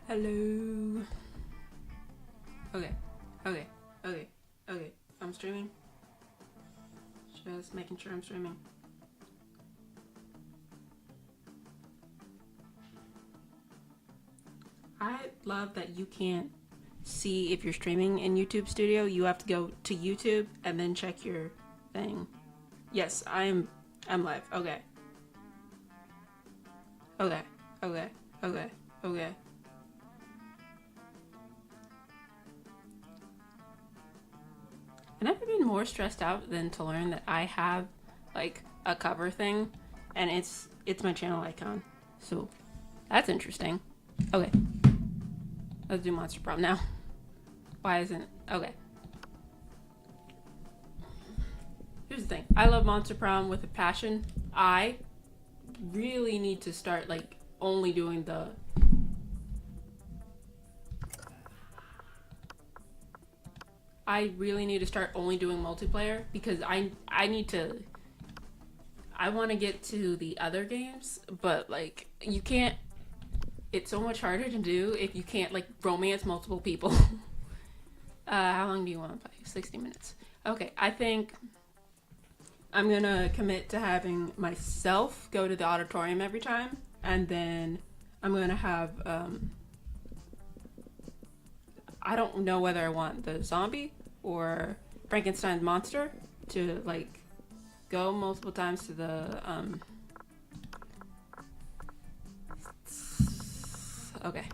Hello. Okay. I'm streaming. Just making sure I'm streaming. I love that you can't see if you're streaming in YouTube Studio. You have to go to YouTube and then check your thing. Yes, I'm live. Okay. I've never been more stressed out than to learn that I have like a cover thing and it's my channel icon. So that's interesting. Okay. Let's do Monster Prom now. Why isn't it? Okay. Here's the thing. I love Monster Prom with a passion. I really need to start like only doing the multiplayer because I want to get to the other games, but like you can't. It's so much harder to do if you can't like romance multiple people. How long do you want to play? 60 minutes. Okay, I think I'm gonna commit to having myself go to the auditorium every time, and then I'm gonna have I don't know whether I want the zombie or Frankenstein's monster to like go multiple times to the okay.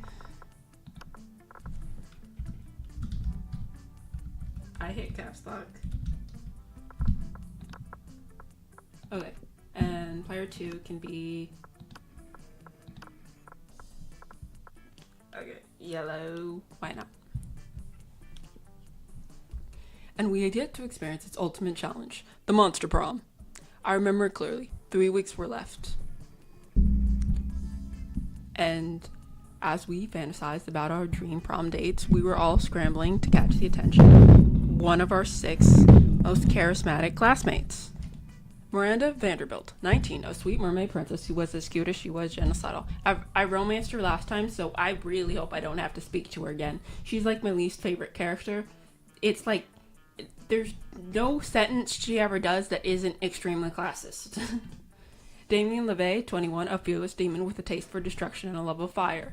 I hit caps lock. Okay. And player 2 can be okay, yellow. Why not? And we had yet to experience its ultimate challenge, the Monster Prom. I remember it clearly. 3 weeks were left. And as we fantasized about our dream prom dates, we were all scrambling to catch the attention of one of our 6 most charismatic classmates. Miranda Vanderbilt, 19, a sweet mermaid princess who was as cute as she was genocidal. I romanced her last time, so I really hope I don't have to speak to her again. She's like my least favorite character. It's like, there's no sentence she ever does that isn't extremely classist. Damien LeVay, 21, a fearless demon with a taste for destruction and a love of fire.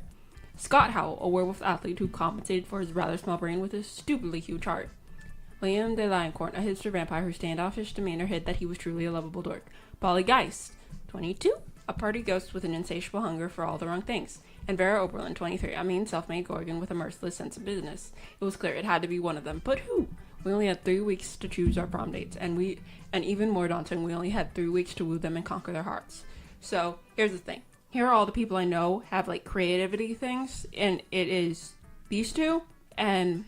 Scott Howell, a werewolf athlete who compensated for his rather small brain with a stupidly huge heart. Liam de Lioncourt, a hipster vampire whose standoffish demeanor hid that he was truly a lovable dork. Polly Geist, 22, a party ghost with an insatiable hunger for all the wrong things. And Vera Oberlin, 23, a mean self-made Gorgon with a merciless sense of business. It was clear it had to be one of them, but who? We only had 3 weeks to choose our prom dates, and even more daunting, we only had 3 weeks to woo them and conquer their hearts. So, here's the thing. Here are all the people I know have, like, creativity things, and it is these two, and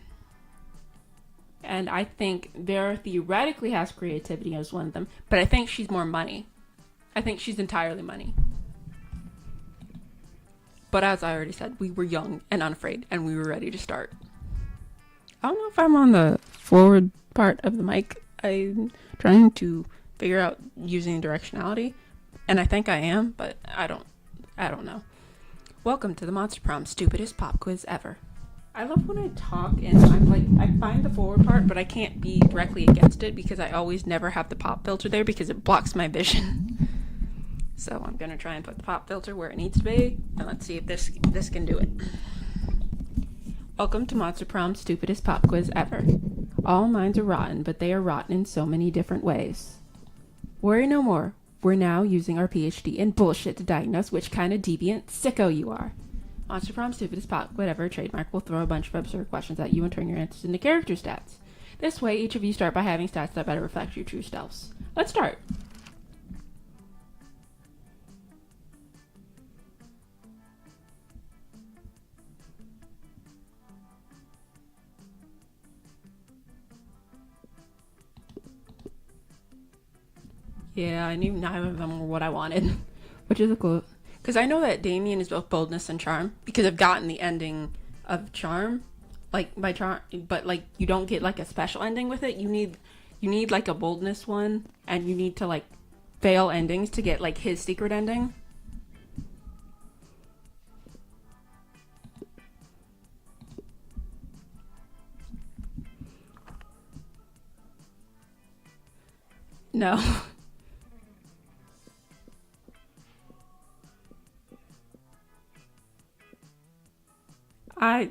I think Vera theoretically has creativity as one of them, but I think she's more money. I think she's entirely money. But as I already said, we were young and unafraid, and we were ready to start. I don't know if I'm on the forward part of the mic. I'm trying to figure out using directionality, and I think I am, but I don't know. Welcome to the Monster Prom stupidest pop quiz ever. I love when I talk and I'm like, I find the forward part, but I can't be directly against it because I always never have the pop filter there because it blocks my vision. So I'm gonna try and put the pop filter where it needs to be, and let's see if this can do it. Welcome to Monster Prom's stupidest pop quiz ever. All minds are rotten, but they are rotten in so many different ways. Worry no more. We're now using our PhD in bullshit to diagnose which kind of deviant sicko you are. Monster Prom's stupidest pop whatever trademark will throw a bunch of absurd questions at you and turn your answers into character stats. This way, each of you start by having stats that better reflect your true selves. Let's start. Yeah, I knew neither of them were what I wanted, which is a cool. Because I know that Damien is both boldness and charm, because I've gotten the ending of charm, like by charm, but like you don't get like a special ending with it. You need like a boldness one, and you need to like fail endings to get like his secret ending. No.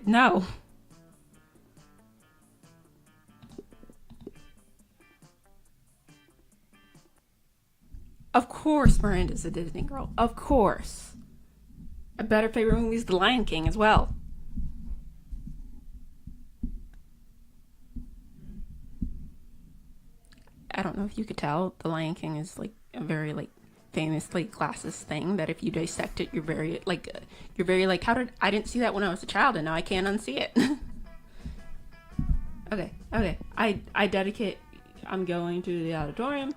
No. Of course Miranda's a Disney girl. Of course. A better favorite movie is The Lion King as well. I don't know if you could tell, The Lion King is like a very like famously classist thing that if you dissect it, you're very like, I didn't see that when I was a child and now I can't unsee it. Okay. I dedicate, I'm going to the auditorium.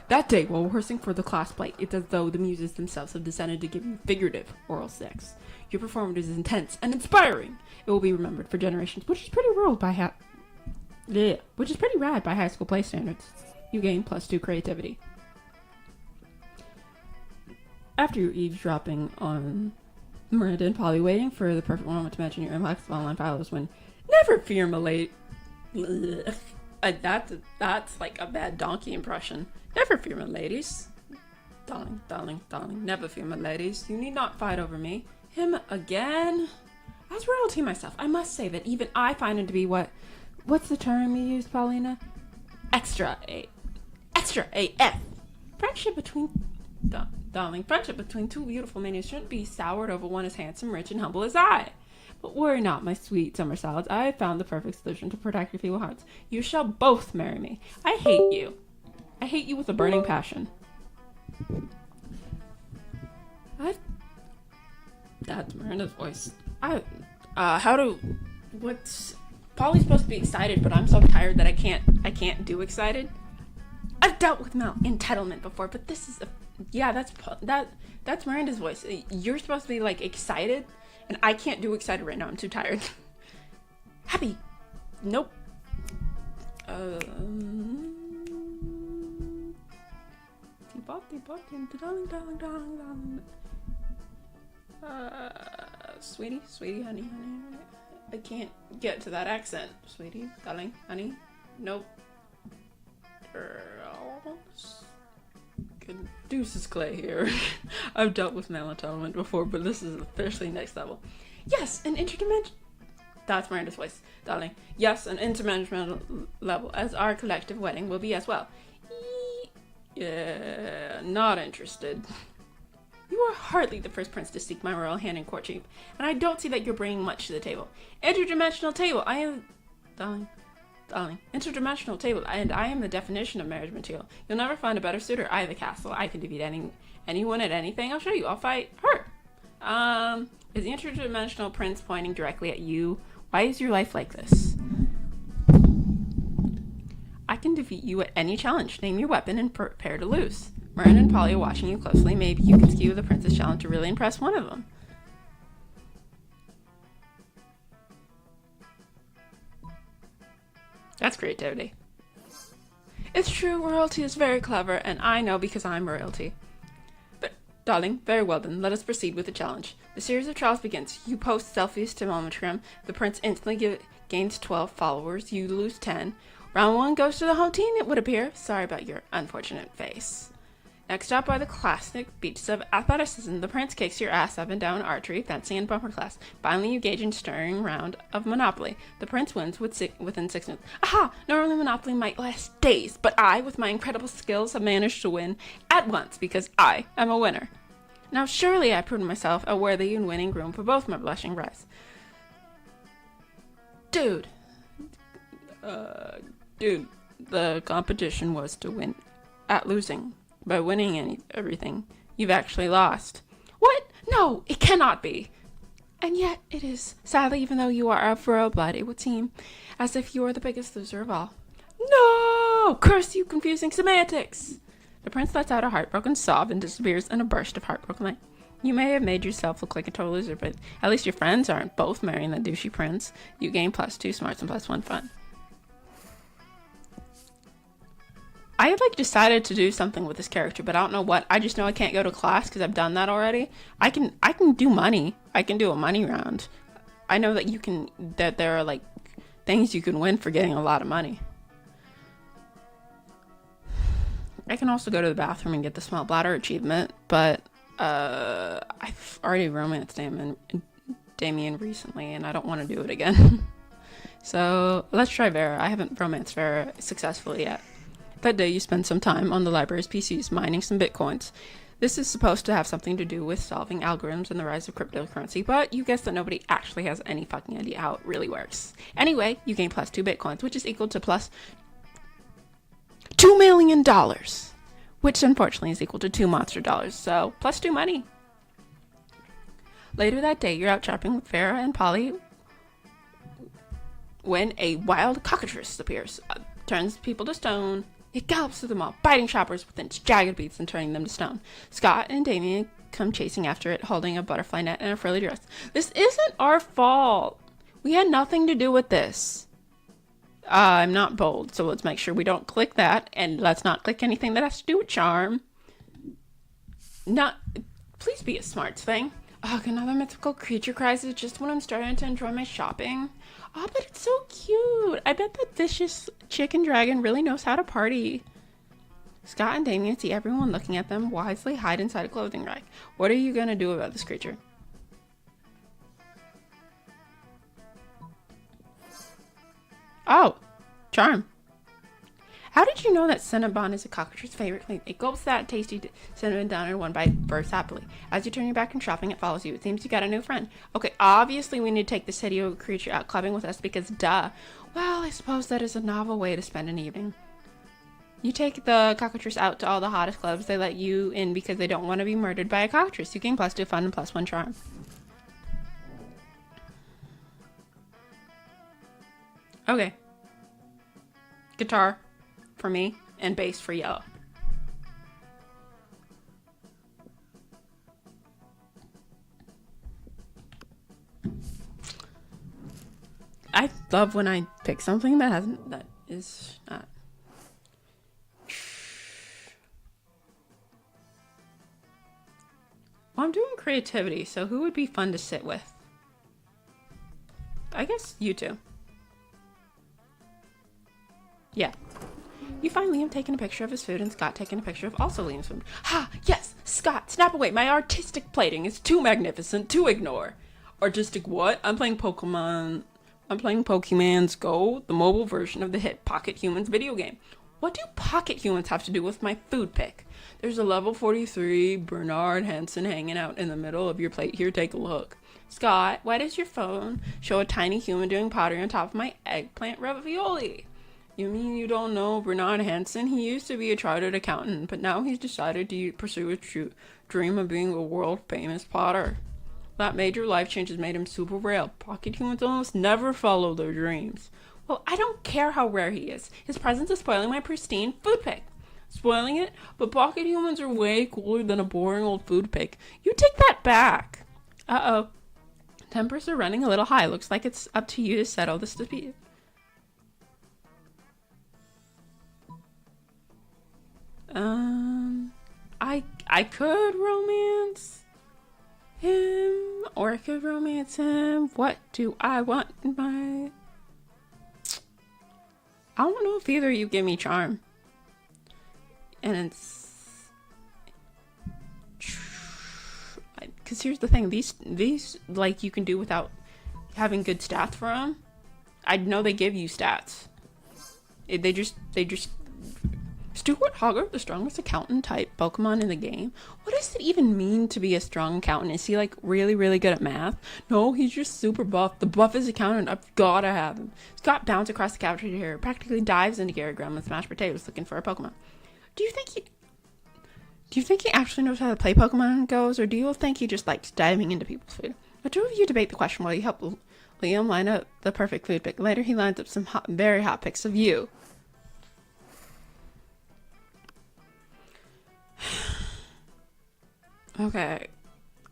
That day, while rehearsing for the class play, it's as though the muses themselves have descended to give you figurative oral sex. Your performance is intense and inspiring. It will be remembered for generations, which is pretty rad by high school play standards. You gain +2 creativity. After your eavesdropping on Miranda and Polly waiting for the perfect moment to mention your inbox of online followers when never fear, Malay. That's like a bad donkey impression. Never fear, my ladies. Darling, never fear, my ladies. You need not fight over me. Him again? As royalty myself, I must say that even I find him to be what's the term you used, Paulina? Extra AF. Friendship between two beautiful men shouldn't be soured over one as handsome, rich, and humble as I. But worry not, my sweet summer salads. I have found the perfect solution to protect your feeble hearts. You shall both marry me. I hate you. I hate you with a burning passion. That's Miranda's voice. Polly's supposed to be excited, but I'm so tired that I can't do excited. I've dealt with entitlement before, but this is that's Miranda's voice. You're supposed to be like excited, and I can't do excited right now. I'm too tired. Happy. Nope. Darling. Sweetie, honey. I can't get to that accent. Sweetie, darling, honey. Nope. Girls. Deuces Clay here. I've dealt with melatonin before, but this is officially next level. Yes, an interdimensional. That's Miranda's voice, darling. Yes, an interdimensional level, as our collective wedding will be as well. Yeah, not interested. You are hardly the first prince to seek my royal hand in courtship, and I don't see that you're bringing much to the table. Interdimensional table, darling. Interdimensional table, and I am the definition of marriage material. You'll never find a better suitor. I have a castle. I can defeat anyone at anything. I'll show you. I'll fight her. Is the interdimensional prince pointing directly at you? Why is your life like this? I can defeat you at any challenge. Name your weapon and prepare to lose. Miranda and Polly are watching you closely. Maybe you can skew the prince's challenge to really impress one of them. That's creativity. It's true, royalty is very clever, and I know because I'm royalty. But, darling, very well then, let us proceed with the challenge. The series of trials begins. You post selfies to Momentrum. The prince instantly gains 12 followers. You lose 10. Round 1 goes to the home team, it would appear. Sorry about your unfortunate face. Next up are the classic beaches of athleticism. The prince kicks your ass up and down archery, fencing, and bumper class. Finally, you engage in stirring round of Monopoly. The prince wins within 6 minutes. Aha! Normally Monopoly might last days, but I, with my incredible skills, have managed to win at once because I am a winner. Now surely I proved myself a worthy and winning groom for both my blushing brides. Dude, the competition was to win at losing. By winning everything, you've actually lost. What? No, it cannot be. And yet it is. Sadly, even though you are of royal blood, it would seem as if you are the biggest loser of all. No! Curse you, confusing semantics! The prince lets out a heartbroken sob and disappears in a burst of heartbroken light. You may have made yourself look like a total loser, but at least your friends aren't both marrying that douchey prince. You gain +2 smarts and +1 fun. I had decided to do something with this character, but I don't know what. I just know I can't go to class because I've done that already. I can do money. I can do a money round. I know that there are things you can win for getting a lot of money. I can also go to the bathroom and get the small bladder achievement, but I've already romanced Damien recently, and I don't want to do it again. So let's try Vera. I haven't romanced Vera successfully yet. That day you spend some time on the library's PCs mining some bitcoins. This is supposed to have something to do with solving algorithms and the rise of cryptocurrency, but you guess that nobody actually has any fucking idea how it really works. Anyway, you gain plus 2 bitcoins, which is equal to plus $2 million, which unfortunately is equal to 2 monster dollars, so plus 2 money. Later that day, you're out shopping with Vera and Polly when a wild cockatrice appears, turns people to stone. It gallops through the mall, biting shoppers with its jagged beaks and turning them to stone. Scott and Damien come chasing after it, holding a butterfly net and a frilly dress. This isn't our fault. We had nothing to do with this. I'm not bold, so let's make sure we don't click that, and let's not click anything that has to do with charm. Please be a smarts thing. Ugh, another mythical creature cries just when I'm starting to enjoy my shopping. Oh, but it's so cute. I bet that vicious chicken dragon really knows how to party. Scott and Damien see everyone looking at them, wisely hide inside a clothing rack. What are you gonna do about this creature? Oh, charm. How did you know that Cinnabon is a cockatrice's favorite clean? It gulps that tasty cinnamon down in one bite, bursts happily. As you turn your back and shopping, it follows you. It seems you got a new friend. Okay, obviously we need to take this hideous creature out clubbing with us because duh. Well, I suppose that is a novel way to spend an evening. You take the cockatrice out to all the hottest clubs. They let you in because they don't want to be murdered by a cockatrice. You gain plus 2 fun and plus 1 charm. Okay. Guitar for me and bass for yellow. I love when I pick something that is not. Well, I'm doing creativity, so who would be fun to sit with? I guess you two. Yeah. You find Liam taking a picture of his food and Scott taking a picture of also Liam's food. Ha! Yes! Scott, snap away! My artistic plating is too magnificent to ignore. Artistic what? I'm playing Pokemon's Go, the mobile version of the hit Pocket Humans video game. What do Pocket Humans have to do with my food pick? There's a level 43 Bernard Hansen hanging out in the middle of your plate. Here, take a look. Scott, why does your phone show a tiny human doing pottery on top of my eggplant ravioli? You mean you don't know Bernard Hansen? He used to be a chartered accountant, but now he's decided to pursue his dream of being a world-famous potter. That major life change has made him super rare. Pocket humans almost never follow their dreams. Well, I don't care how rare he is. His presence is spoiling my pristine food pick. Spoiling it? But pocket humans are way cooler than a boring old food pick. You take that back. Uh-oh. Tempers are running a little high. Looks like it's up to you to settle this dispute. I could romance him, or I could romance him. What do I want in my... I don't know if either of you give me charm. And it's... Because here's the thing, these like you can do without having good stats for them. I know they give you stats. They just Stuart Hogger, the strongest accountant type Pokemon in the game. What does it even mean to be a strong accountant? Is he like really, really good at math? No, he's just super buff. The buffest accountant. I've gotta have him. Scott bounced across the cafeteria, practically dives into Gary Graham with mashed potatoes looking for a Pokemon. Do you think he actually knows how to play Pokemon Goes, or do you think he just likes diving into people's food? The two of you debate the question while you help Liam line up the perfect food pick. Later, he lines up some very hot pics of you. Okay.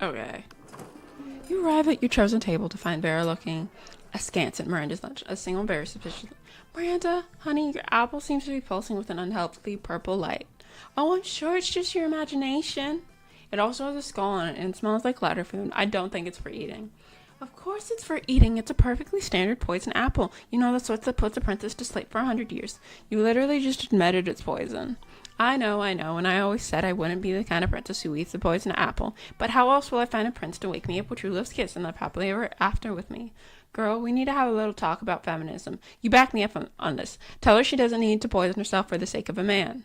You arrive at your chosen table to find Vera looking askance at Miranda's lunch. A single berry suspicious. Miranda, honey, your apple seems to be pulsing with an unhealthy purple light. Oh, I'm sure it's just your imagination. It also has a skull on it and smells like ladder food. I don't think it's for eating. Of course it's for eating. It's a perfectly standard poison apple. You know, the sort that puts a princess to sleep for 100 years. You literally just admitted it's poison. I know, and I always said I wouldn't be the kind of princess who eats the poison apple. But how else will I find a prince to wake me up with true love's kiss and live happily ever after with me? Girl, we need to have a little talk about feminism. You back me up on this. Tell her she doesn't need to poison herself for the sake of a man.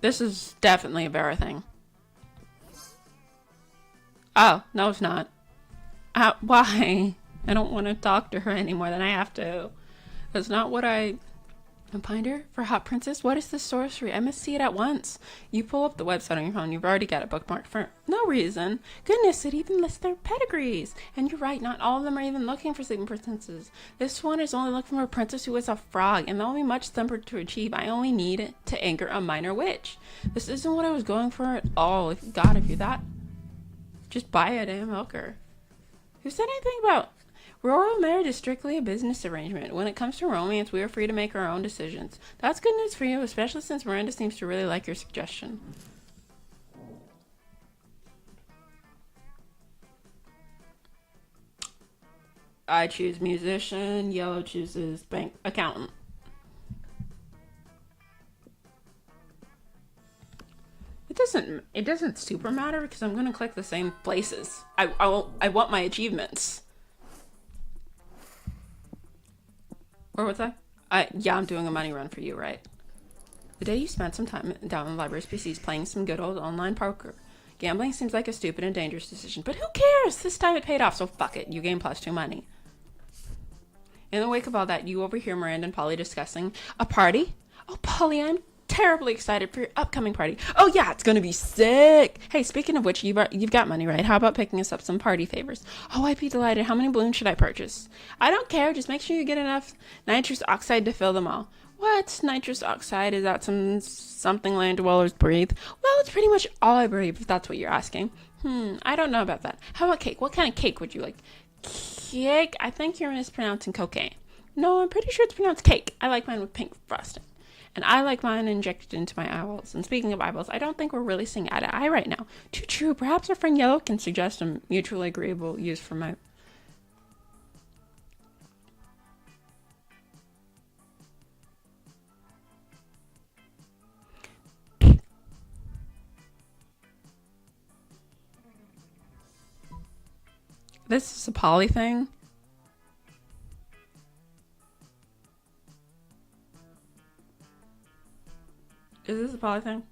This is definitely a Vera thing. Oh, no, it's not. Why? I don't want to talk to her any more than I have to. That's not what I... A binder for Hot Princess? What is this sorcery? I must see it at once. You pull up the website on your phone. You've already got it bookmarked for no reason. Goodness, it even lists their pedigrees. And you're right, not all of them are even looking for sleeping princesses. This one is only looking for a princess who is a frog, and there'll be much simpler to achieve. I only need it to anger a minor witch. This isn't what I was going for at all. God, if you're that, just buy a damn hooker. Who said anything about... Royal marriage is strictly a business arrangement. When it comes to romance, we are free to make our own decisions. That's good news for you, especially since Miranda seems to really like your suggestion. I choose musician, yellow chooses bank accountant. It doesn't super matter because I'm gonna click the same places. I want my achievements. Or what's that? Yeah, I'm doing a money run for you, right? The day you spent some time down in the library's PCs playing some good old online poker. Gambling seems like a stupid and dangerous decision, but who cares? This time it paid off, so fuck it. You gain +2 money. In the wake of all that, you overhear Miranda and Polly discussing a party. Oh, Polly, I'm terribly excited for your upcoming party. Oh yeah, it's gonna be sick. Hey, speaking of which, you've got money, right? How about picking us up some party favors? Oh, I'd be delighted. How many balloons should I purchase? I don't care. Just make sure you get enough nitrous oxide to fill them all. What? Nitrous oxide? Is that something land dwellers breathe? Well, it's pretty much all I breathe, if that's what you're asking. I don't know about that. How about cake? What kind of cake would you like? Cake? I think you're mispronouncing cocaine. No, I'm pretty sure it's pronounced cake. I like mine with pink frosting. And I like mine injected into my eyeballs. And speaking of eyeballs, I don't think we're really seeing eye to eye right now. Too true. Perhaps our friend Yellow can suggest a mutually agreeable use for my... This is a Polly thing. Is this a Polly thing?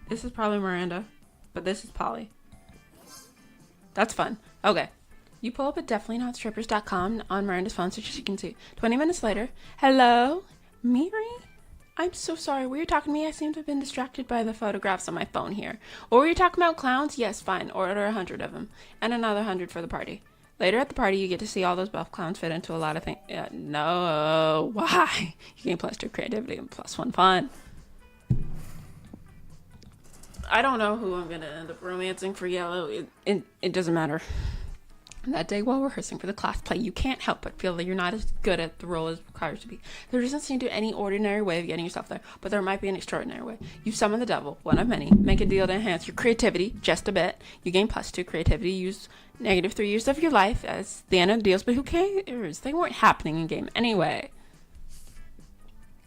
This is probably Miranda, but this is Polly. That's fun. Okay. You pull up at definitely-not-strippers.com on Miranda's phone so she can see. 20 minutes later. Hello? Miri? I'm so sorry. Were you talking to me? I seem to have been distracted by the photographs on my phone here. Or were you talking about clowns? Yes, fine. Order 100 of them. And another 100 for the party. Later at the party, you get to see all those buff clowns fit into a lot of things. No, why? You gain +2 creativity and +1 fun. I don't know who I'm going to end up romancing for Yellow. It doesn't matter. That day while rehearsing for the class play, you can't help but feel that you're not as good at the role as required to be. There doesn't seem to be any ordinary way of getting yourself there, but there might be an extraordinary way. You summon the devil, one of many, make a deal to enhance your creativity just a bit. You gain +2 creativity, use -3 years of your life as the end of the deals, but who cares? They weren't happening in game anyway.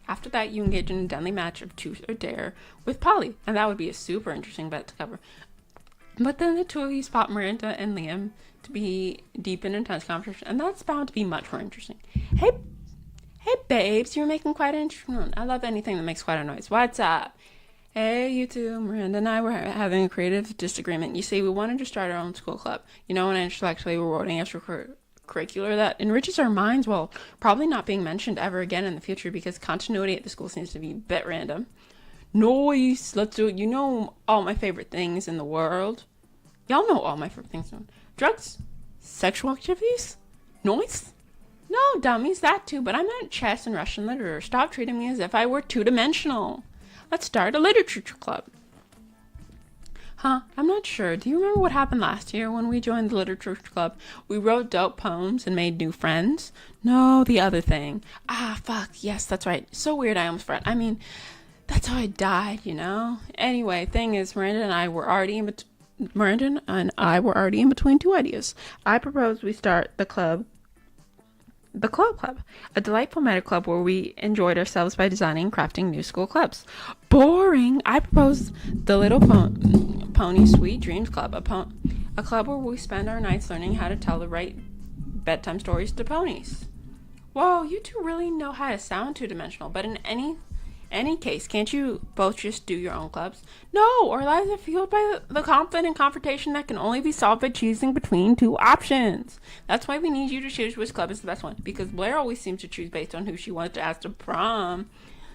After that, you engage in a deadly match of truth or dare with Polly, and that would be a super interesting bet to cover. But then the two of you spot Miranda and Liam to be deep in intense conversation, and that's bound to be much more interesting. Hey babes, you're making quite an interesting one. I love anything that makes quite a noise. What's up? Hey, you two. Miranda and I were having a creative disagreement. You see, we wanted to start our own school club. You know, an intellectually rewarding extracurricular that enriches our minds while probably not being mentioned ever again in the future because continuity at the school seems to be a bit random. Noise, let's do it. You know all my favorite things in the world. Y'all know all my favorite things. Drugs? Sexual activities? Noise? No, dummies, that too, but I meant chess and Russian literature. Stop treating me as if I were two-dimensional. Let's start a literature club. Huh? I'm not sure. Do you remember what happened last year when we joined the literature club? We wrote dope poems and made new friends? No, the other thing. Ah, fuck. Yes, that's right. So weird I almost forgot. I mean, that's how I died, you know? Anyway, thing is, Miranda and I were already in between two ideas. I proposed we start the club, a delightful meta club where we enjoyed ourselves by designing and crafting new school clubs. Boring. I proposed the Little Pony Sweet Dreams Club, a club where we spend our nights learning how to tell the right bedtime stories to ponies. Whoa, you two really know how to sound two-dimensional, but in any case, can't you both just do your own clubs? No, our lives are fueled by the conflict and confrontation that can only be solved by choosing between two options. That's why we need you to choose which club is the best one, because Blair always seems to choose based on who she wants to ask to prom.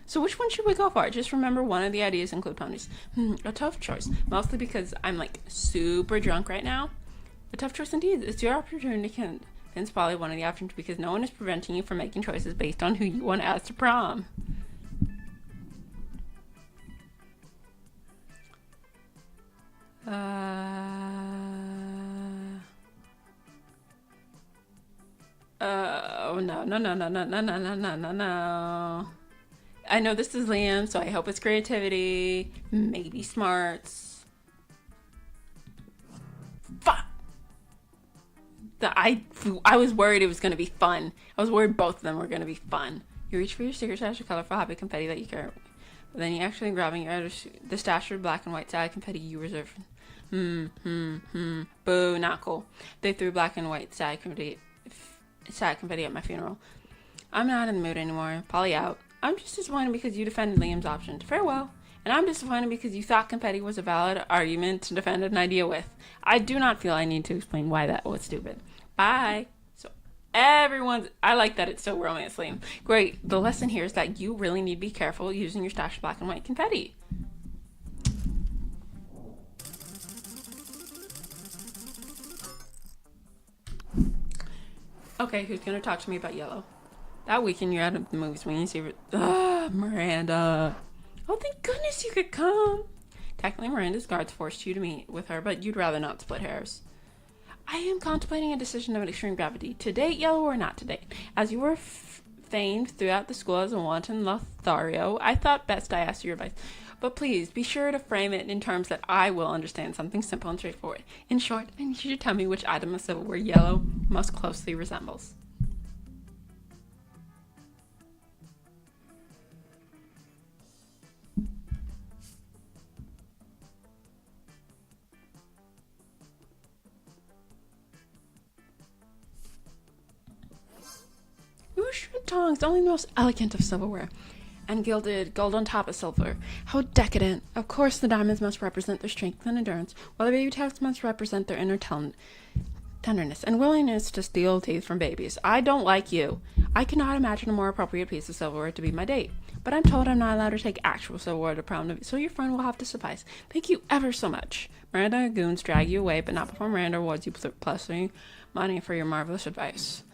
So which one should we go for? Just remember, one of the ideas include ponies. A tough choice, mostly because I'm like super drunk right now. A tough choice indeed. It's your opportunity to convince Polly one of the options, because no one is preventing you from making choices based on who you want to ask to prom. Oh, no. I know this is Liam, so I hope it's creativity, maybe smarts. Fuck! I was worried it was going to be fun. I was worried both of them were going to be fun. You reach for your sticker stash of colorful happy confetti that you care, but then you actually grabbing the stash of black and white sad confetti you reserved. Boo, not cool. They threw black and white sad confetti at my funeral. I'm not in the mood anymore. Polly out. I'm just disappointed because you defended Liam's option. Farewell. And I'm disappointed because you thought confetti was a valid argument to defend an idea with. I do not feel I need to explain why that was stupid. Bye. So I like that it's so romance, Liam. Great. The lesson here is that you really need to be careful using your stash of black and white confetti. Okay, who's gonna talk to me about yellow? That weekend you're out of the movies when you see Miranda. Oh, thank goodness you could come. Technically, Miranda's guards forced you to meet with her, but you'd rather not split hairs. I am contemplating a decision of an extreme gravity. To date yellow or not to date. As you were famed throughout the school as a wanton Lothario, I thought best I asked your advice. But please, be sure to frame it in terms that I will understand, something simple and straightforward. In short, I need you to tell me which item of silverware yellow most closely resembles. Shrimp tongs, only the most elegant of silverware, and gilded gold on top of silver. How decadent! Of course, the diamonds must represent their strength and endurance, while the baby tags must represent their inner tenderness and willingness to steal teeth from babies. I don't like you. I cannot imagine a more appropriate piece of silverware to be my date, but I'm told I'm not allowed to take actual silverware to prom, so your friend will have to suffice. Thank you ever so much. Miranda and goons drag you away, but not before Miranda awards you plus money for your marvelous advice.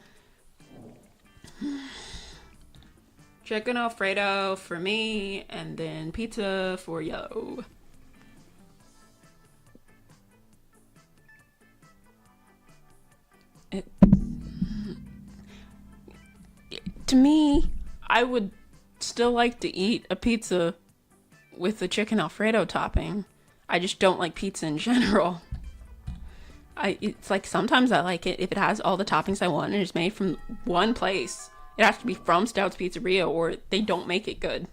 Chicken Alfredo for me, and then pizza for yellow. To me, I would still like to eat a pizza with the chicken Alfredo topping. I just don't like pizza in general. It's like sometimes I like it if it has all the toppings I want and it's made from one place. It has to be from Stout's Pizzeria or they don't make it good.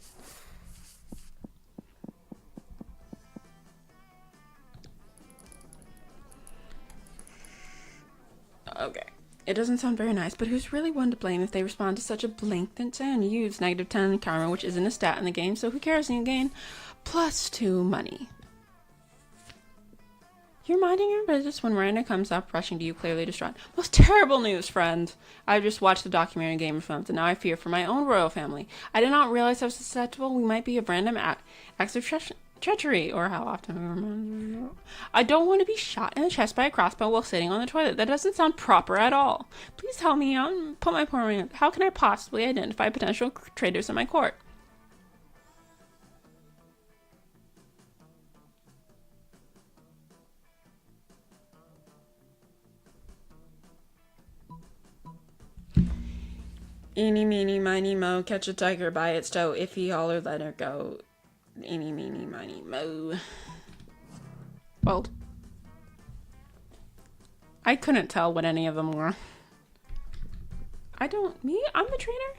Okay. It doesn't sound very nice, but who's really one to blame if they respond to such a blatant and use negative 10 karma, which isn't a stat in the game, so who cares? You gain +2 money. You're minding your business when Miranda comes up, rushing to you, clearly distraught. Most terrible news, friend. I just watched the documentary Game of Thrones, and now I fear for my own royal family. I did not realize how susceptible we might be of random acts of treachery, or how often we remember. I don't want to be shot in the chest by a crossbow while sitting on the toilet. That doesn't sound proper at all. Please help me out and put my poor man. How can I possibly identify potential traitors in my court? Eeny, meeny, miny, mo, catch a tiger by its toe. If he holler, let her go. Eeny, meeny, miny, mo. Well, I couldn't tell what any of them were. I'm the trainer?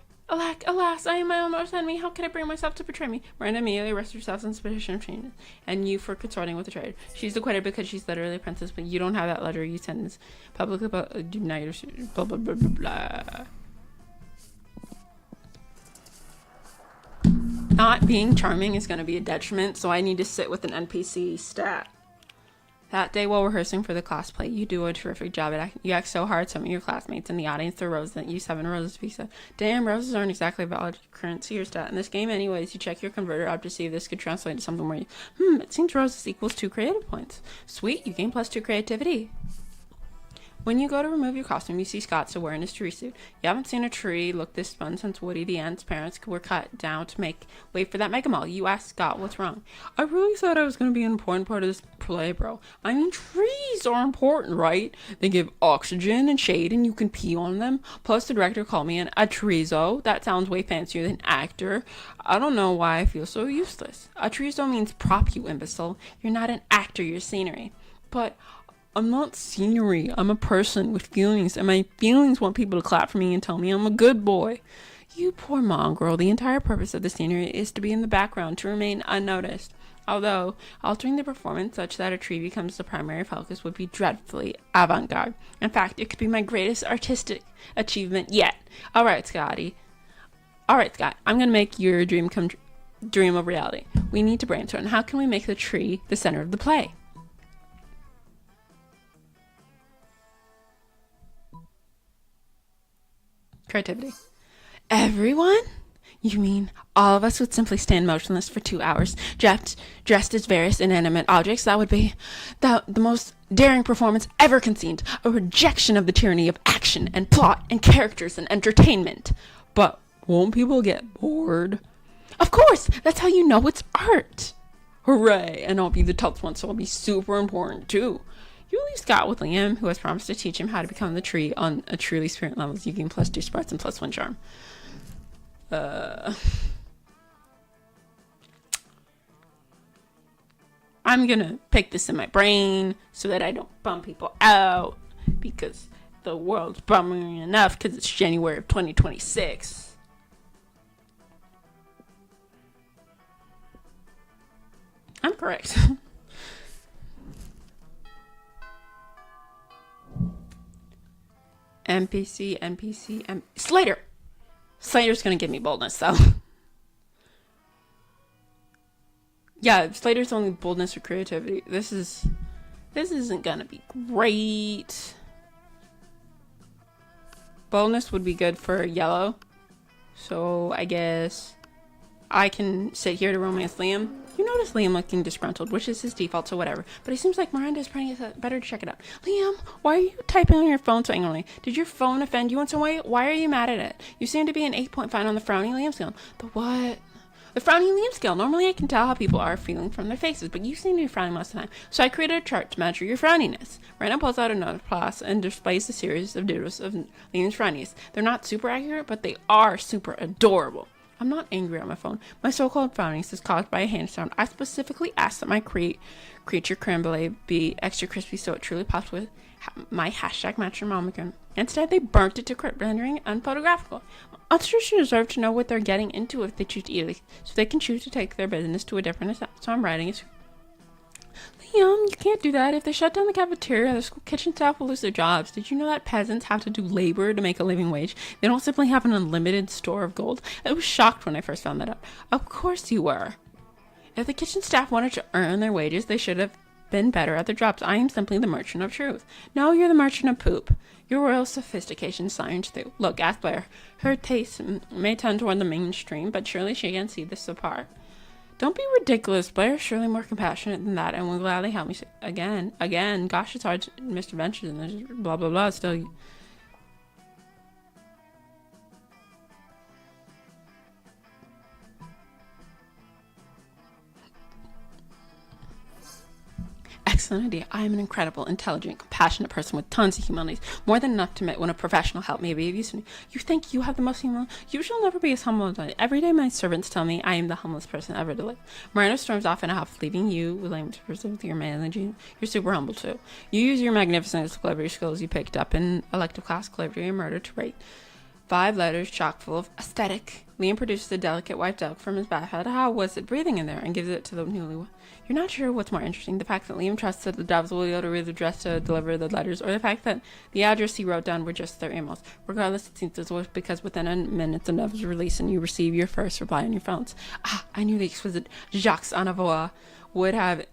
Alas, I am my own worst enemy. How can I bring myself to betray me? Miranda immediately arrests herself on suspicion of changes, and you for consorting with the traitor. She's acquitted because she's literally a princess, but you don't have that letter. You sentence publicly, but do not blah blah blah blah blah. Not being charming is going to be a detriment, so I need to sit with an NPC stat. That day while rehearsing for the class play, you do a terrific job at acting. You act so hard, some of your classmates in the audience throw roses at you, 7 roses pizza. Damn, roses aren't exactly a valid currency or stat in this game anyways. You check your converter up to see if this could translate to something where it seems roses equals 2 creative points. Sweet, you gain +2 creativity. When you go to remove your costume, you see Scott still wearing his tree suit. You haven't seen a tree look this fun since Woody the Ant's parents were cut down to make way for that Mega Mall. You ask Scott what's wrong. I really thought I was going to be an important part of this play, bro. I mean, trees are important, right? They give oxygen and shade and you can pee on them. Plus, the director called me a treezo. That sounds way fancier than actor. I don't know why I feel so useless. A treezo means prop, you imbecile. You're not an actor, you're scenery. But I'm not scenery. I'm a person with feelings, and my feelings want people to clap for me and tell me I'm a good boy. You poor mongrel. The entire purpose of the scenery is to be in the background, to remain unnoticed. Although, altering the performance such that a tree becomes the primary focus would be dreadfully avant-garde. In fact, it could be my greatest artistic achievement yet. Alright, Scott, I'm gonna make your dream dream a reality. We need to brainstorm. How can we make the tree the center of the play? Creativity. Everyone? You mean all of us would simply stand motionless for 2 hours, dressed as various inanimate objects? That would be the most daring performance ever conceived, a rejection of the tyranny of action and plot and characters and entertainment. But won't people get bored? Of course! That's how you know it's art! Hooray! And I'll be the tough one, so I'll be super important too. You leave Scott with Liam, who has promised to teach him how to become the tree on a truly spirit level. You gain +2 smarts and +1 charm. I'm gonna pick this in my brain so that I don't bum people out, because the world's bumming enough because it's January of 2026. I'm correct. NPC, Slater! Slater's gonna give me boldness, though. Yeah, Slater's only boldness or creativity. This isn't gonna be great. Boldness would be good for yellow. So I guess I can sit here to romance Liam. You notice Liam looking disgruntled, which is his default, so whatever. But he seems like Miranda's trying to better to check it out. Liam, why are you typing on your phone so angrily? Did your phone offend you in some way? Why are you mad at it? You seem to be an 8.5 on the frowny Liam scale. The what? The frowny Liam scale. Normally I can tell how people are feeling from their faces, but you seem to be frowning most of the time. So I created a chart to measure your frowniness. Miranda pulls out a notepad and displays a series of doodles of Liam's frowniness. They're not super accurate, but they are super adorable. I'm not angry on my phone. My so-called frowniness is caused by a hand sound. I specifically asked that my creature creme brulee be extra crispy so it truly pops with my hashtag matchroomomicron. Instead, they burnt it to crisp, rendering unphotographical. Monsters should deserve to know what they're getting into if they choose to eat it, so they can choose to take their business to a different extent. So I'm writing it. Liam, you can't do that. If they shut down the cafeteria, the school kitchen staff will lose their jobs. Did you know that peasants have to do labor to make a living wage? They don't simply have an unlimited store of gold. I was shocked when I first found that out. Of course you were. If the kitchen staff wanted to earn their wages, they should have been better at their jobs. I am simply the merchant of truth. No, you're the merchant of poop. Your royal sophistication science too. Look, ask Blair. Her tastes may tend toward the mainstream, but surely she can see this apart. Don't be ridiculous. Blair's surely more compassionate than that and will gladly help me. Again. Gosh, it's hard to Mr. Ventures and there's blah, blah, blah. Still. excellent idea. I am an incredible, intelligent, compassionate person with tons of humility, more than enough to admit when a professional help may be of use to me. You think you have the most humility? You shall never be as humble as I. Every day my servants tell me I am the humblest person ever to live. Miranda storms off in a huff, leaving you lame to preserve your manly gene. You're super humble too. You use your magnificent calligraphy skills you picked up in elective class calligraphy and murder to write 5 letters chock full of aesthetic. Liam produces a delicate white duck from his bathhead. How was it breathing in there? And gives it to the newlywed. You're not sure what's more interesting, the fact that Liam trusts that the doves will be able to read the address to deliver the letters, or the fact that the address he wrote down were just their emails. Regardless, it seems as well because within a minute the note is released and you receive your first reply on your phones. I knew the exquisite Jacques Anavois would have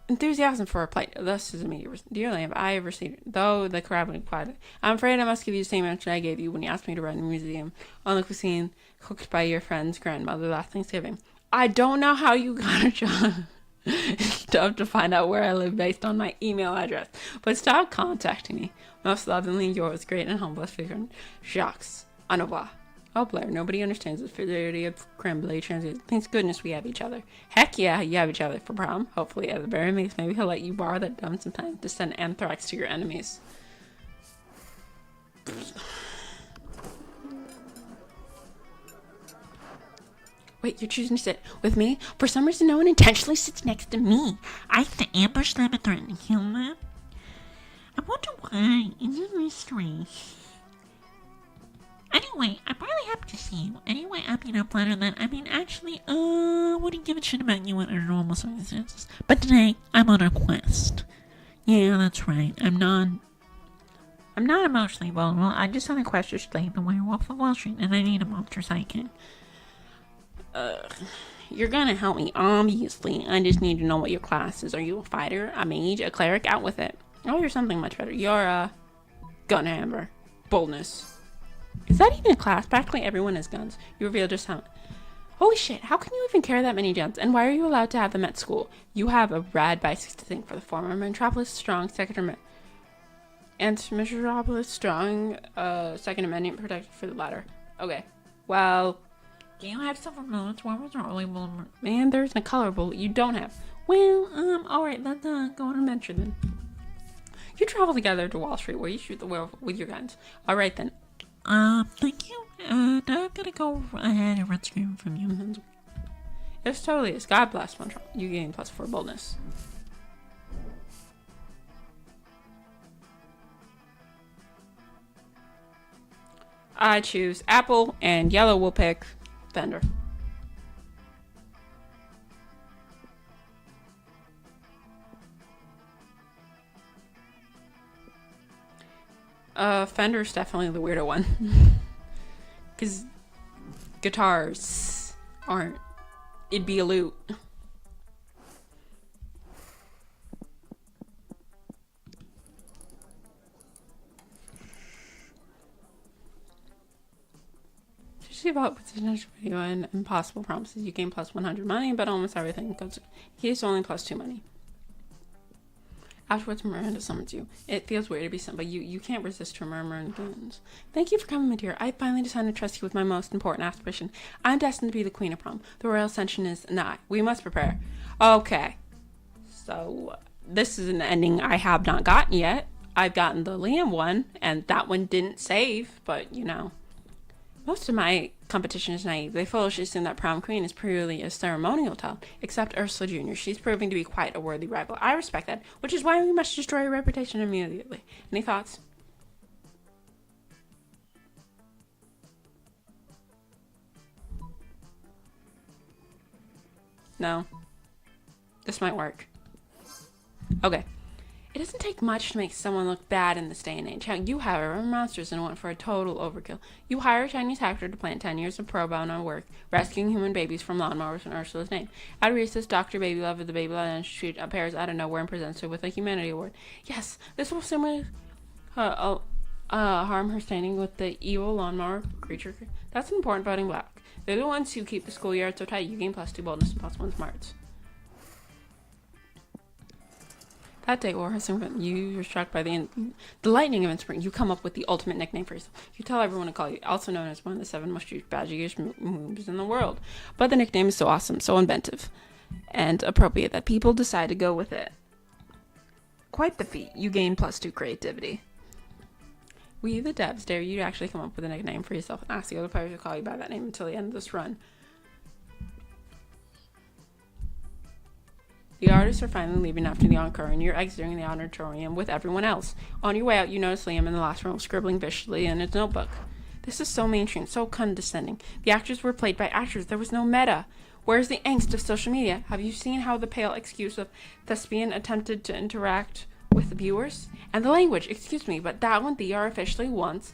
enthusiasm for a plate. Thus is immediate. Dear Liam, I have received, though the crowd went quiet. I'm afraid I must give you the same answer I gave you when you asked me to run a museum on the cuisine cooked by your friend's grandmother last Thanksgiving. I don't know how you got a job. It's tough to find out where I live based on my email address, but stop contacting me. Most lovingly yours, great and humblest figure, Jacques Anavois. Oh, Blair, nobody understands the fidelity of Creme transit. Thank goodness we have each other. Heck yeah, you have each other for prom. Hopefully, at the very least, maybe he'll let you borrow that dumb sometimes to send anthrax to your enemies. Wait, you're choosing to sit with me? For some reason, no one intentionally sits next to me. I have to ambush them and threaten to kill them. I wonder why. It's a mystery. Anyway, I'm really happy to see you. Anyway, I'm flattered that, actually, wouldn't give a shit about you under normal circumstances. But today, I'm on a quest. Yeah, that's right. I'm not emotionally vulnerable. I just on a quest to slay the werewolf of Wall Street, and I need a monster sidekick. You're gonna help me, obviously. I just need to know what your class is. Are you a fighter, a mage, a cleric? Out with it. Oh, you're something much better. You're a gunhammer. Boldness. Is that even a class? Practically everyone has guns. You reveal just how... Holy shit, how can you even carry that many guns? And why are you allowed to have them at school? You have a rad biceps to think for the former. Metropolis strong, second Metropolis strong, second amendment protected for the latter. Okay. Well... Do you have silver bullets? What was early bullet? Man, there's a color bullet you don't have. Well, alright, let's go on an adventure then. You travel together to Wall Street where you shoot the werewolf with your guns. Alright then. Thank you. I'm gonna go ahead and rescue from you. Yes, totally is. God bless one trouble. You gain +4 boldness. I choose apple, and yellow will pick Fender. Fender's definitely the weirdo one. Because guitars aren't. It'd be a lute. Usually about potential video and impossible promises. You gain +100 money, but almost everything goes. He's only +2 money. Afterwards, Miranda summons you. It feels weird to be sent, but you can't resist her murmur and goons. Thank you for coming, my dear. I finally decided to trust you with my most important aspiration. I'm destined to be the queen of prom. The royal ascension is nigh. We must prepare. Okay. So, this is an ending I have not gotten yet. I've gotten the Liam one, and that one didn't save, but, you know. Most of my competition is naive. They foolishly assume that prom queen is purely a ceremonial talent, except Ursula Jr. She's proving to be quite a worthy rival. I respect that, which is why we must destroy her reputation immediately. Any thoughts? No. This might work. Okay. It doesn't take much to make someone look bad in this day and age. You, however, are monsters and went for a total overkill. You hire a Chinese actor to plant 10 years of pro bono work, rescuing human babies from lawnmowers in Ursula's name. At recess, Dr. Babylove of the Babylove Institute appears out of nowhere and presents her with a humanity award. Yes, this will simply harm her standing with the evil lawnmower creature. That's an important voting block. They're the ones who keep the schoolyard so tight. You gain +2 boldness and +1 smarts. That day, while rehearsing, you were struck by the lightning of spring. You come up with the ultimate nickname for yourself. You tell everyone to call you, also known as one of the 7 most used badge-used moves in the world. But the nickname is so awesome, so inventive, and appropriate that people decide to go with it. Quite the feat. You gain +2 creativity. We, the devs, dare you to actually come up with a nickname for yourself and ask the other players to call you by that name until the end of this run. The artists are finally leaving after the encore, and you're exiting the auditorium with everyone else. On your way out, you notice Liam in the last room scribbling viciously in his notebook. This is so mainstream, so condescending. The actors were played by actors. There was no meta. Where's the angst of social media? Have you seen how the pale excuse of thespian attempted to interact with the viewers? And the language, excuse me, but that one they are officially once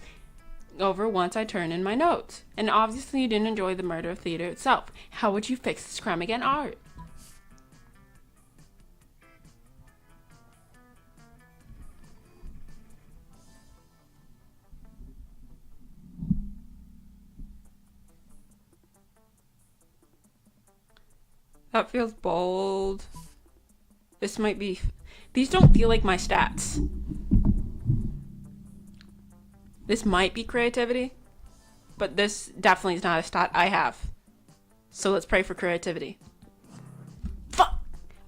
I turn in my notes. And obviously you didn't enjoy the murder of theater itself. How would you fix this crime again, art? That feels bold. This might be... These don't feel like my stats. This might be creativity, but this definitely is not a stat I have. So let's pray for creativity. Fuck!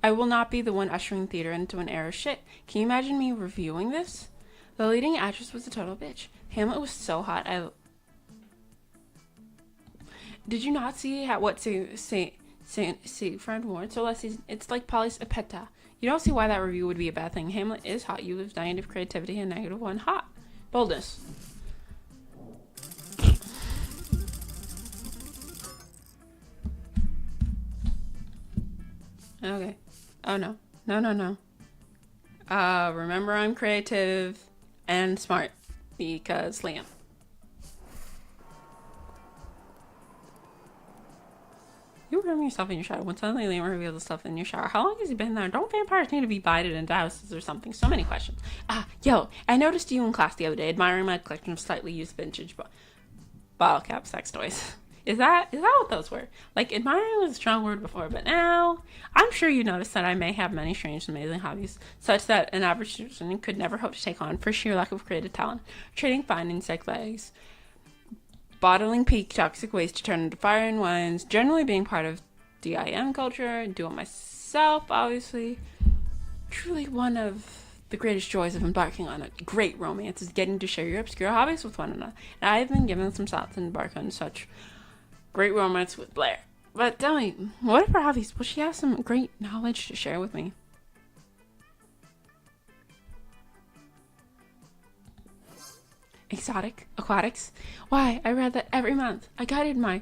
I will not be the one ushering theater into an era of shit. Can you imagine me reviewing this? The leading actress was a total bitch. Hamlet was so hot. Did you not see what Friend warned? So it's like Polly's Epeta. You don't see why that review would be a bad thing. Hamlet is hot. You lose negative creativity and -1 hot. Boldness. Okay. Oh no. No. Remember I'm creative and smart because Liam. You were yourself in your shower when suddenly Liam revealed the stuff in your shower. How long has he been there? Don't vampires need to be bided into houses or something? So many questions. Yo, I noticed you in class the other day admiring my collection of slightly used vintage bottle cap sex toys. Is that what those were? Like, admiring was a strong word before, but now I'm sure you noticed that I may have many strange and amazing hobbies, such that an average student could never hope to take on for sheer lack of creative talent. Trading fine insect legs, bottling peak toxic waste to turn into fire and wines, generally being part of DIM culture, do it myself, obviously. Truly one of the greatest joys of embarking on a great romance is getting to share your obscure hobbies with one another. And I have been given some thoughts to embark on such great romance with Blair. But tell me, what are her hobbies? Will she have some great knowledge to share with me? Exotic aquatics? Why, I read that every month. I guided my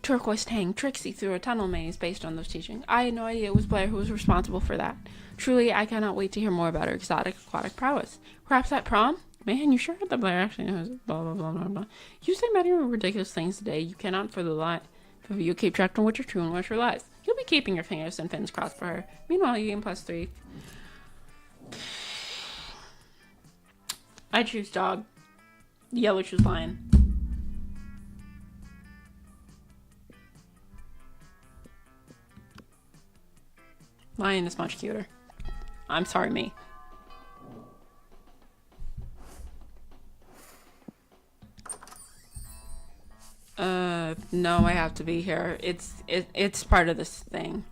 turquoise tang Trixie through a tunnel maze based on those teachings. I had no idea it was Blair who was responsible for that. Truly, I cannot wait to hear more about her exotic aquatic prowess. Perhaps at prom? Man, you sure that Blair actually knows blah blah blah blah blah. You say many ridiculous things today. You cannot for the lie. For you keep track on what are true and what are lies. You'll be keeping your fingers and fins crossed for her. Meanwhile, you gain +3. I choose dog. Yellow choose lion. Lion is much cuter. I'm sorry, me. No, I have to be here. It's part of this thing.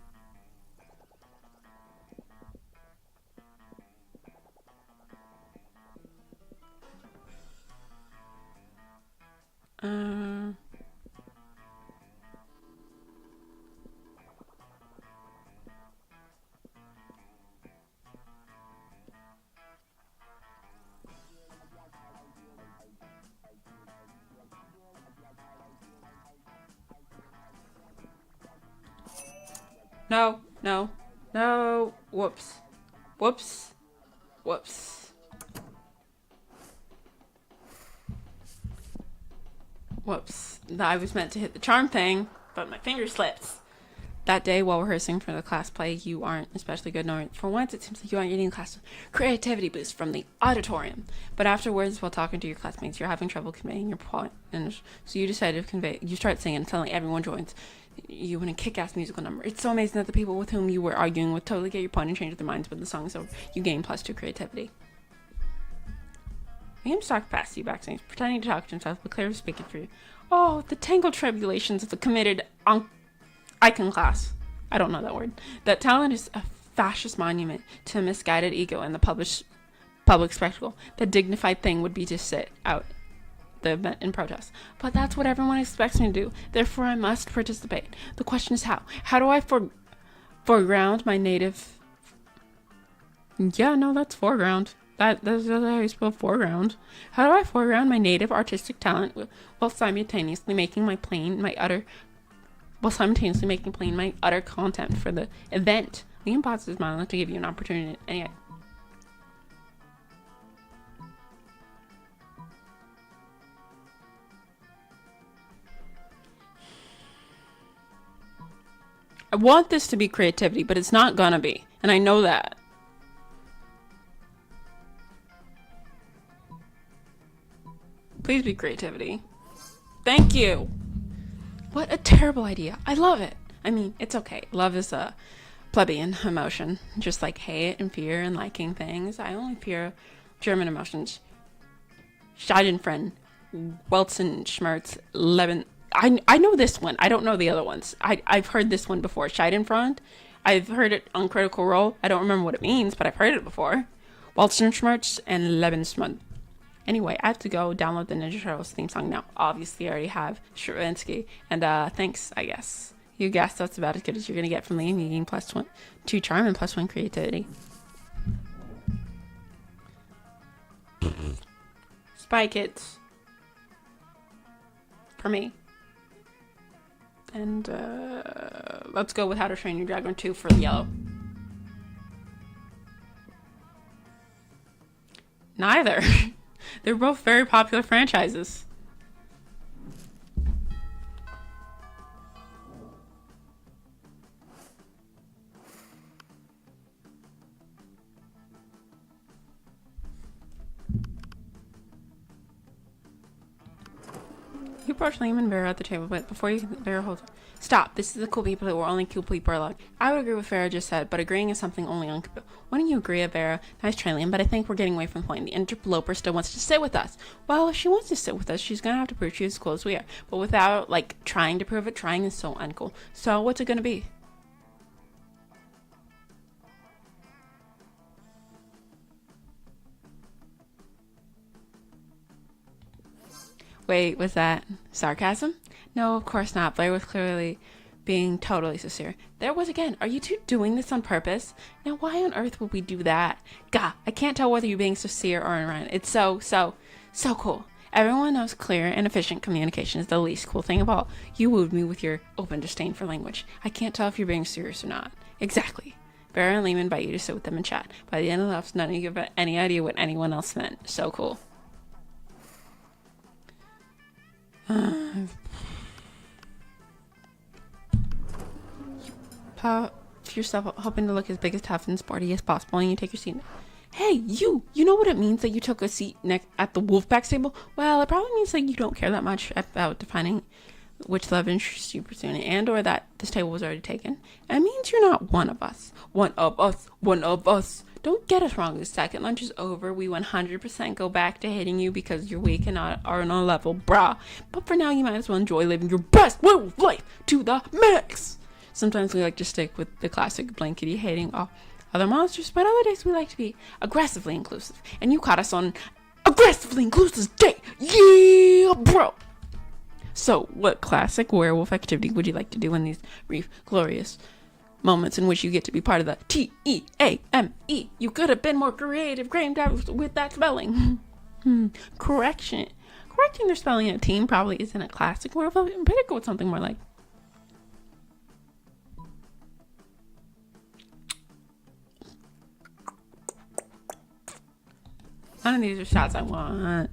No. Whoops. I was meant to hit the charm thing, but my finger slipped. That day, while rehearsing for the class play, you aren't especially good, nor for once, it seems like you aren't getting a class creativity boost from the auditorium. But afterwards, while talking to your classmates, you're having trouble conveying your point, and so you decide to convey. You start singing, and suddenly everyone joins you in a kick-ass musical number. It's so amazing that the people with whom you were arguing with totally get your point and change their minds when the song's over. You gain +2 creativity. Liam stalked past you backstage, pretending to talk to himself, but Claire was speaking for you. Oh, the tangled tribulations of the committed icon class. I don't know that word. That talent is a fascist monument to a misguided ego and the public spectacle. The dignified thing would be to sit out the event in protest. But that's what everyone expects me to do. Therefore, I must participate. The question is how. How do I foreground my native... Yeah, no, that's foreground. That's how you spell foreground. How do I foreground my native artistic talent while simultaneously making plain my utter contempt for the event? Liam pauses his monologue to give you an opportunity. Anyway. I want this to be creativity, but it's not gonna be. And I know that. Please be creativity. Thank you. What a terrible idea. I love it. I mean, it's okay. Love is a plebeian emotion. Just like hate and fear and liking things. I only fear German emotions. Schadenfreude, Welzen, Schmerz, Leben. I know this one. I don't know the other ones. I've heard this one before. Schadenfreude. I've heard it on Critical Role. I don't remember what it means, but I've heard it before. Welzenschmerz and Lebensmut. Anyway, I have to go download the Ninja Turtles theme song now. Obviously, I already have Stravinsky. And thanks, I guess. You guessed that's about as good as you're going to get from Liam. You gain +2 charm and +1 creativity. Spy Kids. For me. And let's go with How to Train Your Dragon 2 for yellow. Neither. They're both very popular franchises. You approach Liam and Vera at the table, but before you can, Vera holds up. Stop. This is the cool people that were only cool people are allowed. I would agree with Vera just said, but agreeing is something only on people. Why don't you agree, Vera? Nice try, Liam, but I think we're getting away from the point. The interloper still wants to sit with us. Well, if she wants to sit with us, she's gonna have to prove she's as cool as we are. But without, trying to prove it, trying is so uncool. So, what's it gonna be? Wait, was that sarcasm? No, of course not. Blair was clearly being totally sincere. There was again. Are you two doing this on purpose? Now, why on earth would we do that? Gah, I can't tell whether you're being sincere or around. It's so cool. Everyone knows clear and efficient communication is the least cool thing of all. You wooed me with your open disdain for language. I can't tell if you're being serious or not. Exactly. Vera and Liam invite you to sit with them and chat. By the end of the laughs, none of you have any idea what anyone else meant. So cool. Puff yourself, hoping to look as big as tough and sporty as possible, and you take your seat. Hey, you know what it means that you took a seat at the Wolfpack table? Well, it probably means that you don't care that much about defining which love interests you pursuing, and or that this table was already taken. It means you're not one of us. One of us. Don't get us wrong. The second lunch is over, we 100% go back to hitting you because you're weak and are on a level, brah. But for now, you might as well enjoy living your best werewolf life to the max. Sometimes we like to stick with the classic blankety hating all other monsters, but other days we like to be aggressively inclusive. And you caught us on Aggressively Inclusive Day. Yeah, bro. So, what classic werewolf activity would you like to do in these brief, glorious moments in which you get to be part of the T-E-A-M-E? You could have been more creative, grained out with that spelling. Correcting their spelling in a team probably isn't a classic werewolf. Better go with something more like. None of these are shots I want.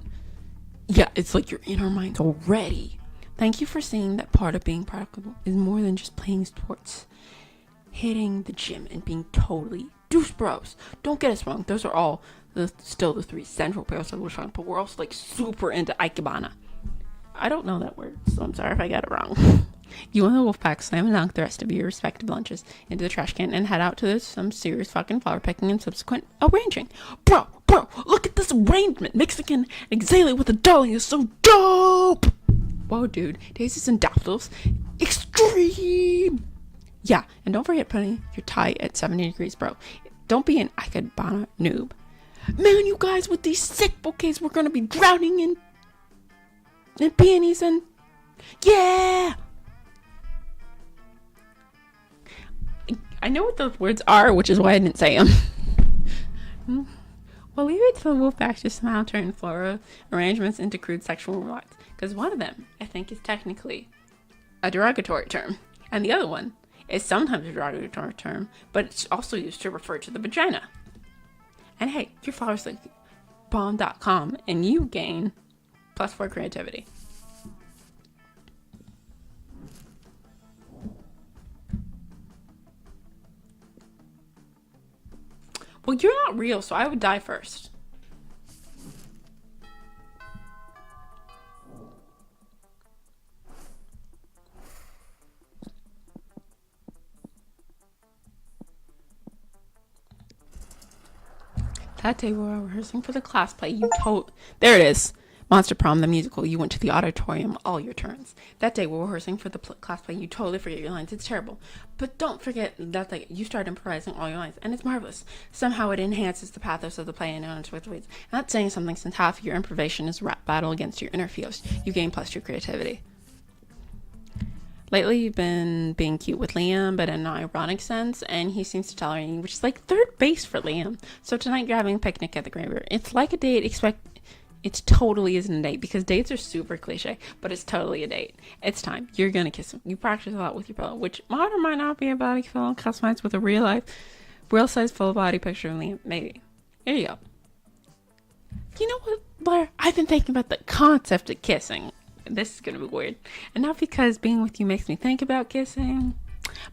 Yeah, it's like you're in our minds already. Thank you for seeing that part of being practical is more than just playing sports. Hitting the gym and being totally douche bros. Don't get us wrong, those are all still the three central pillars of Launchpad, but we're also super into Ikebana. I don't know that word, so I'm sorry if I got it wrong. You and the Wolfpack slam and dunk the rest of your respective lunches into the trash can and head out to some serious fucking flower picking and subsequent arranging. Bro, look at this arrangement. Mexican Exale with a dolly is so dope. Whoa, dude. Daisies and daffodils. Extreme. Yeah, and don't forget putting your tie at 70 degrees, bro. Don't be an Ikebana noob. Man, you guys, with these sick bouquets, we're gonna be drowning in peonies and... Yeah! I know what those words are, which is why I didn't say them. We'll leave it to the Wolfpacks to somehow turn floral arrangements into crude sexual remarks. Because one of them, I think, is technically a derogatory term. And the other one is sometimes a derogatory term, but it's also used to refer to the vagina. And hey, your followers like bomb.com and you gain +4 creativity. Well, you're not real, so I would die first. That day we were rehearsing for the class play, there it is. Monster Prom, the musical. You went to the auditorium all your turns. That day we were rehearsing for the class play. You totally forget your lines. It's terrible. But don't forget that you start improvising all your lines, and it's marvelous. Somehow it enhances the pathos of the play in unexpected ways. I'm not saying something since half of your improvisation is a rap battle against your inner feels. You gain +2 creativity. Lately, you've been being cute with Liam, but in an ironic sense, and he seems to tolerate you, which is like third base for Liam. So tonight you're having a picnic at the graveyard. It's like a date, it totally isn't a date, because dates are super cliche, but it's totally a date. It's time. You're gonna kiss him. You practice a lot with your pillow, which might or might not be a body pillow customized with a real size full body picture of Liam. Maybe. Here you go. You know what, Blair? I've been thinking about the concept of kissing. This is gonna be weird. And not because being with you makes me think about kissing,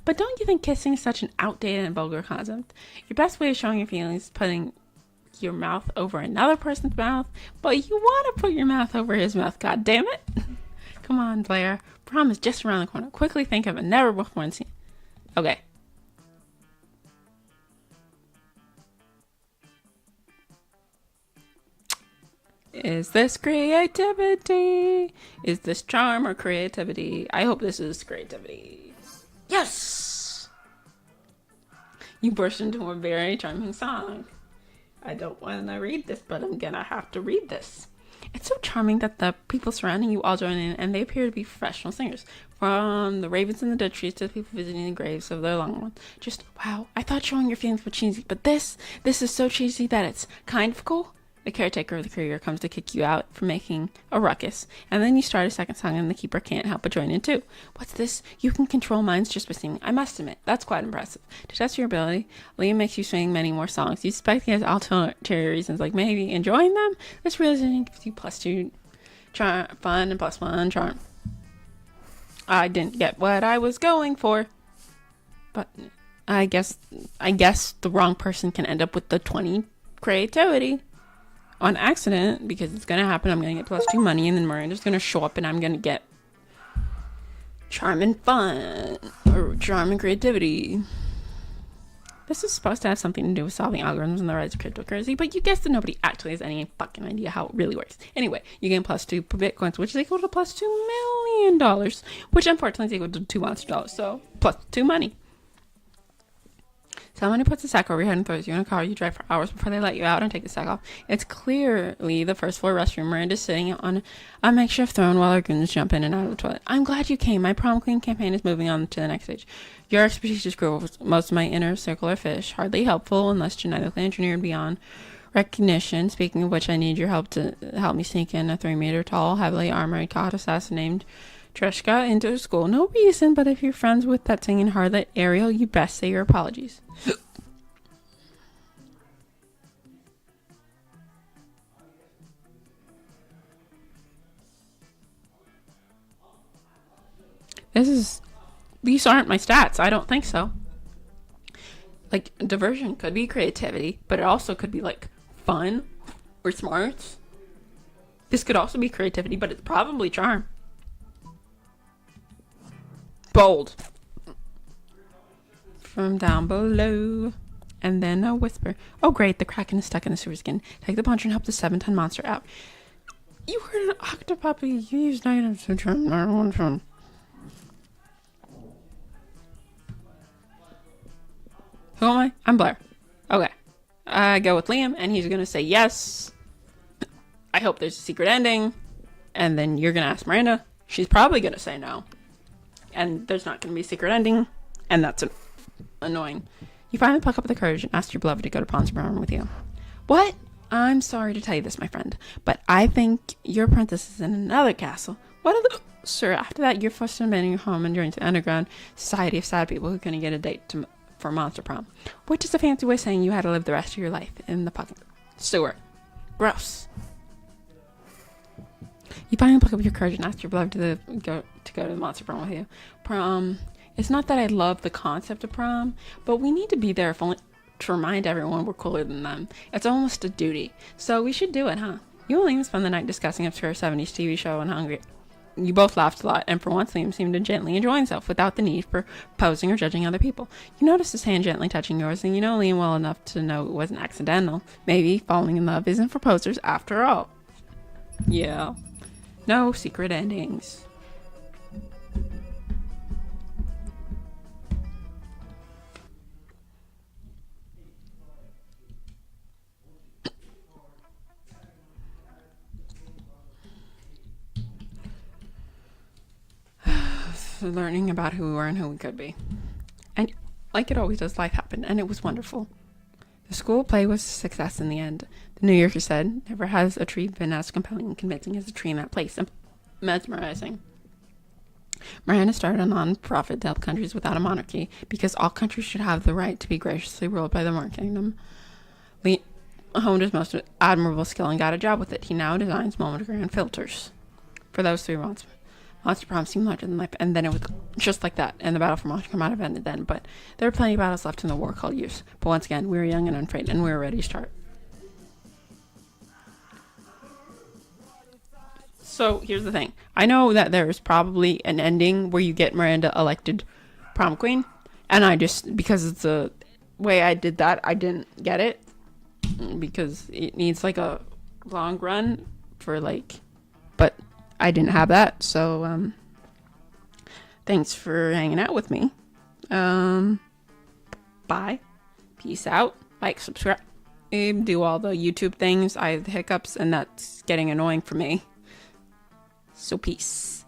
but don't you think kissing is such an outdated and vulgar concept? Your best way of showing your feelings is putting your mouth over another person's mouth, but you want to put your mouth over his mouth. God damn it. Come on, Blair. Prom is just around the corner. Quickly think of a never before seen. Okay. Is this creativity? Is this charm or creativity? I hope this is creativity. Yes! You burst into a very charming song. I don't want to read this, but I'm gonna have to read this. It's so charming that the people surrounding you all join in, and they appear to be professional singers. From the ravens in the dead trees to the people visiting the graves of their loved ones. Just, wow, I thought showing your feelings was cheesy, but this is so cheesy that it's kind of cool. The caretaker of the career comes to kick you out for making a ruckus, and then you start a second song and the keeper can't help but join in too. What's this? You can control minds just by singing. I must admit, that's quite impressive. To test your ability, Liam makes you sing many more songs. You suspect he has ulterior reasons, like maybe enjoying them? This realization gives you +2 charm, fun, and +1 charm. I didn't get what I was going for, but I guess the wrong person can end up with the 20 creativity. On accident, because it's gonna happen. I'm gonna get +2 money, and then Miranda's gonna show up, and I'm gonna get charm and fun, or charm and creativity. This is supposed to have something to do with solving algorithms and the rise of cryptocurrency, but you guess that nobody actually has any fucking idea how it really works. Anyway, you gain +2 per bitcoins, which is equal to +2 million, which unfortunately is equal to $2 monster, so +2 money. Someone who puts a sack over your head and throws you in a car you drive for hours before they let you out and take the sack off. It's clearly the first floor restroom. Miranda's sitting on a makeshift throne while her goons jump in and out of the toilet. I'm glad you came. My prom queen campaign is moving on to the next stage. Your expertise just grew over most of my inner circle of fish. Hardly helpful unless genetically engineered beyond recognition. Speaking of which, I need your help to help me sneak in a 3-meter tall, heavily armored cop assassin named Trishka into the school. No reason, but if you're friends with that singing harlot Ariel, you best say your apologies. These aren't my stats. I don't think so. Like, diversion could be creativity, but it also could be like fun or smarts. This could also be creativity, but it's probably charm. Bold. From down below. And then a whisper. Oh great, the Kraken is stuck in the sewer skin. Take the punch and help the 7-ton monster out. You heard an octopuppy. You used items to charm. Who am I? I'm Blair. Okay. I go with Liam, and he's gonna say yes. I hope there's a secret ending. And then you're gonna ask Miranda. She's probably gonna say no. And there's not gonna be a secret ending. And that's annoying. You finally pluck up the courage and ask your beloved to go to Prom with you. What? I'm sorry to tell you this, my friend, but I think your apprentice is in another castle. What are the... Sir, after that, you're forced to abandon your home and join the underground society of sad people who couldn't get a date for Monster Prom. Which is a fancy way of saying you had to live the rest of your life in the fucking sewer. Gross. You finally pluck up your courage and ask your beloved to go to the Monster Prom with you. Prom... It's not that I love the concept of prom, but we need to be there if only to remind everyone we're cooler than them. It's almost a duty. So we should do it, huh? You and Liam spend the night discussing obscure 70s TV show and hungry. You both laughed a lot, and for once Liam seemed to gently enjoy himself without the need for posing or judging other people. You notice his hand gently touching yours, and you know Liam well enough to know it wasn't accidental. Maybe falling in love isn't for posers after all. Yeah. No secret endings. Learning about who we were and who we could be. And like it always does, life happened, and it was wonderful. The school play was a success in the end. The New Yorker said, never has a tree been as compelling and convincing as a tree in that place. Mesmerizing. Miranda started a non-profit to help countries without a monarchy, because all countries should have the right to be graciously ruled by the Mark Kingdom. Lee honed his most admirable skill and got a job with it. He now designs monogram filters for those 3 months. Monster Prom seemed larger than life, and then it was just like that, and the battle for Monster might have ended then, but there were plenty of battles left in the war called use. But once again, we were young and unafraid, and we were ready to start. So, here's the thing. I know that there's probably an ending where you get Miranda elected prom queen, and I just, because it's the way I did that, I didn't get it, because it needs, like, a long run for, like, but... I didn't have that, so thanks for hanging out with me. Bye. Peace out. Like, subscribe, do all the YouTube things. I have the hiccups, and that's getting annoying for me. So peace.